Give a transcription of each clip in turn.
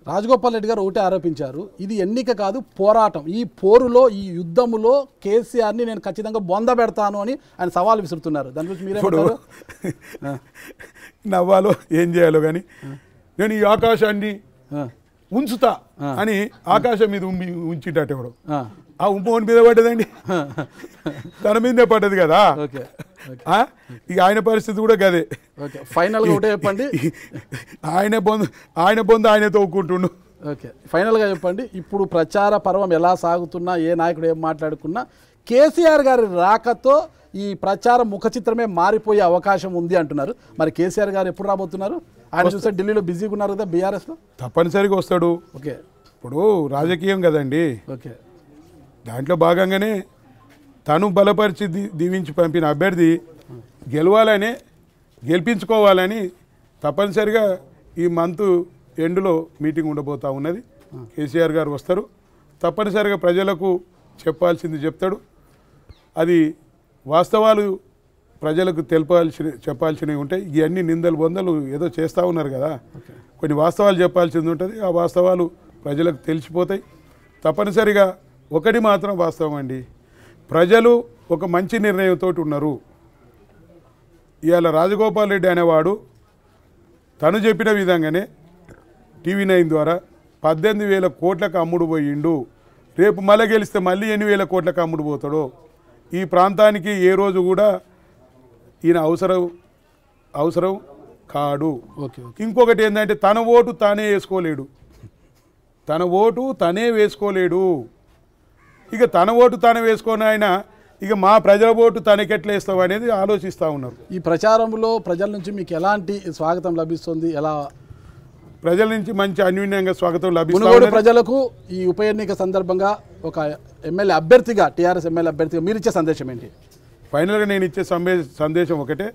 రాజగోపాల్ రెడ్డి గారు ఒకటే ఆరోపించారు, ఇది ఎన్నిక కాదు పోరాటం, ఈ పోరులో ఈ యుద్ధములో కేసీఆర్ని నేను ఖచ్చితంగా బొంద పెడతాను అని ఆయన సవాల్ విసురుతున్నారు. దాని గురించి మీరేమంటారు? నవ్వాలో ఏం చేయాలో కానీ నేను ఈ ఆకాశాన్ని ఉంచుతా అని ఆకాశం మీద ఉంచిటట్టు ఎవడు ఆ ఉమ్మోని మీద పడ్డదండి, తన మీదే పడ్డది కదా. ఇక ఆయన పరిస్థితి కూడా గదే. ఫైనల్గా ఒకటే చెప్పండి, ఆయన బొంద ఆయన తోక్కుంటుండు. ఓకే, ఫైనల్గా చెప్పండి, ఇప్పుడు ప్రచార పర్వం ఎలా సాగుతున్నా, ఏ నాయకుడు ఏం మాట్లాడుకున్నా కేసీఆర్ గారి రాకతో ఈ ప్రచారం ముఖ చిత్రమే మారిపోయే అవకాశం ఉంది అంటున్నారు. మరి కేసీఆర్ గారు ఎప్పుడు రాబోతున్నారు? ఆయన చూస్తే ఢిల్లీలో బిజీగా ఉన్నారు కదా బీఆర్ఎస్లో. తప్పనిసరిగా వస్తాడు. ఓకే, ఇప్పుడు రాజకీయం కదండి. ఓకే, దాంట్లో భాగంగానే తను బలపరిచి దీవించి పంపిన అభ్యర్థి గెలవాలని గెలిపించుకోవాలని తప్పనిసరిగా ఈ మంత్ ఎండ్లో మీటింగ్ ఉండబోతూ ఉన్నది. కేసీఆర్ గారు వస్తారు, తప్పనిసరిగా ప్రజలకు చెప్పాల్సింది చెప్తాడు. అది వాస్తవాలు ప్రజలకు చెప్పాల్సినవి ఉంటాయి. ఇవన్నీ నిందలు బొందలు ఏదో చేస్తూ ఉన్నారు కదా, కొన్ని వాస్తవాలు చెప్పాల్సింది ఉంటుంది. ఆ వాస్తవాలు ప్రజలకు తెలిసిపోతాయి. తప్పనిసరిగా ఒకటి మాత్రం వాస్తవం అండి, ప్రజలు ఒక మంచి నిర్ణయంతో ఉన్నారు. ఇవాళ రాజగోపాల్ రెడ్డి అనేవాడు తను చెప్పిన విధంగానే TV9 ద్వారా 18,000 కోట్లకు అమ్ముడు పోయిండు. రేపు మళ్ళీ గెలిస్తే మళ్ళీ 8,000 కోట్లకు అమ్ముడు పోతాడో. ఈ ప్రాంతానికి ఏ రోజు కూడా ఈయన అవసరం కాడు. ఇంకొకటి ఏంటంటే తన ఓటు తానే వేసుకోలేడు. ఇక తన ఓటు తానే వేసుకొని ఆయన ఇక మా ప్రజల ఓటు తనకెట్లా వేస్తాం అనేది ఆలోచిస్తూ ఉన్నారు. ఈ ప్రచారంలో ప్రజల నుంచి మీకు ఎలాంటి స్వాగతం లభిస్తుంది? ఎలా ప్రజల నుంచి మంచి అన్యూన్యంగా స్వాగతం లభిస్తుంది. మునుగోడు ప్రజలకు ఈ ఉప ఎన్నిక సందర్భంగా ఒక ఎమ్మెల్యే అభ్యర్థిగా, టీఆర్ఎస్ ఎమ్మెల్యే అభ్యర్థిగా మీరు ఇచ్చే సందేశం ఏంటి? ఫైనల్గా నేను ఇచ్చే సందేశం ఒకటే,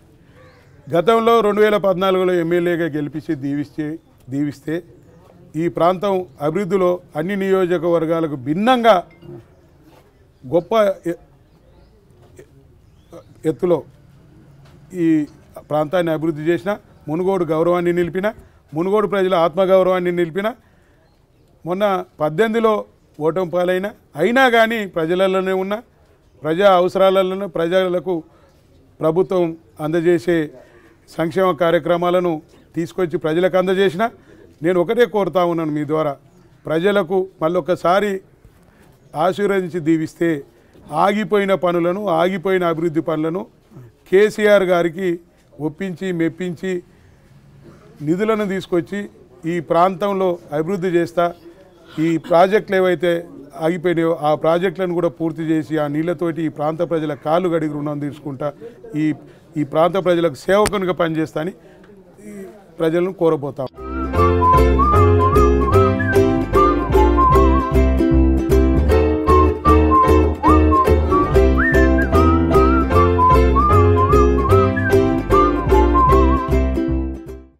గతంలో 2014లో ఎమ్మెల్యేగా గెలిపించి దీవిస్తే ఈ ప్రాంతం అభివృద్ధిలో అన్ని నియోజకవర్గాలకు భిన్నంగా గొప్ప ఎత్తులో ఈ ప్రాంతాన్ని అభివృద్ధి చేసిన, మునుగోడు గౌరవాన్ని నిలిపిన, మునుగోడు ప్రజల ఆత్మగౌరవాన్ని నిలిపిన, మొన్న 18లో ఓటమి పాలైన అయినా కానీ ప్రజలలోనే ఉన్న, ప్రజా అవసరాలలో ప్రజలకు ప్రభుత్వం అందజేసే సంక్షేమ కార్యక్రమాలను తీసుకొచ్చి ప్రజలకు అందజేసిన. నేను ఒకటే కోరుతా ఉన్నాను మీ ద్వారా, ప్రజలకు మళ్ళొకసారి ఆశీర్వదించి దీవిస్తే ఆగిపోయిన పనులను, ఆగిపోయిన అభివృద్ధి పనులను కేసీఆర్ గారికి ఒప్పించి మెప్పించి నిధులను తీసుకొచ్చి ఈ ప్రాంతంలో అభివృద్ధి చేస్తా, ఈ ప్రాజెక్టులు ఏవైతే ఆగిపోయినాయో ఆ ప్రాజెక్టులను కూడా పూర్తి చేసి ఆ నీళ్లతోటి ఈ ప్రాంత ప్రజల కాళ్ళు గడిగి రుణం తీసుకుంటా ఈ ప్రాంత ప్రజలకు సేవకునిగా పనిచేస్తా అని ప్రజలను కోరబోతాం.